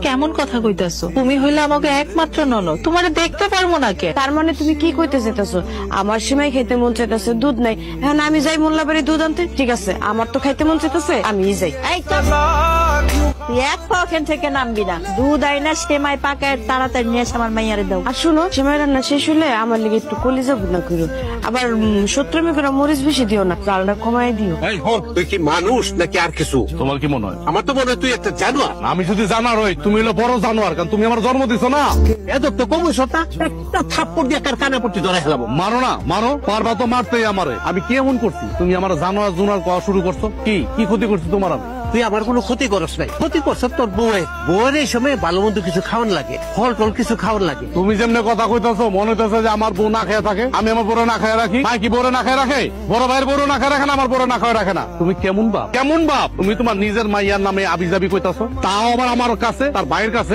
কেমন কথা কইতাছো? তুমি হইলে আমাকে একমাত্র ননদ, তোমারে দেখতে পারবো না কে? তার মানে তুমি কি কইতে চাইতেছো? আমার সেমাই খাইতে মন চাইতেছে, দুধ নাই, হ্যাঁ আমি যাই মোল্লাবাড়ি দুধ আনতে। ঠিক আছে, আমার তো খাইতে মন চাইতেছে, আমি যাই। এই তো, তুই এক পকেট থেকে নামবি না। দুধ আইনা সেমাই পাকায় তাড়াতাড়ি নিয়ে এসে আমার মাইয়ারে দাও। আর শুনো, সেমাই রান্না শেষ হলে আমার লেগে একটু কলিজা ভুনা করো। আবার সত্তর করে মরিচ বেশি দিও না, চালটা কমাই দিও। তুই কি মানুষ নাকি আর কিছু? তোমার কি মনে হয়? আমার তো মনে হয় তুই একটা জানোয়ার। আমি শুধু জানোয়ার হই, তুমি হলো বড় জানোয়ার, কারণ তুমি আমার জন্ম দিছো না। এত তো কম সত্তা, একটা থাপ্পড় দিয়ে কার কানে পড়তে ধরে হেলাবো। মারো না, মারো, পারবা তো মারতেই আমারে। আমি কি এমন করছি তুমি আমার জানোয়ার জুনার কওয়া শুরু করছো? কি কি ক্ষতি করছি তোমার আমি? তুই আমার কোনো ক্ষতি করস নাই, ক্ষতি করছ তোর বউয়ের এই সময় ভালো মন্দ কিছু খাওয়ান লাগে, ফল টল কিছু খাওয়ান লাগে। তুমি যেমনি কথা কইতাছো মনে হইতেছে যে আমার বউ না খেয়ে থাকে, আমি আমার বড় না খেয়ে রাখি। মাই কি বড় না খেয়ে রাখে? বড় ভাইয়ের বড় না খেয়ে রাখে না, আমার বড় না খেয়ে রাখে না। তুমি কেমন বাপ, কেমন বাপ? তুমি তোমার নিজের মাইয়ার নামে আবিজাবি কইতাছো, তাও আবার আমার কাছে, তার ভাইয়ের কাছে।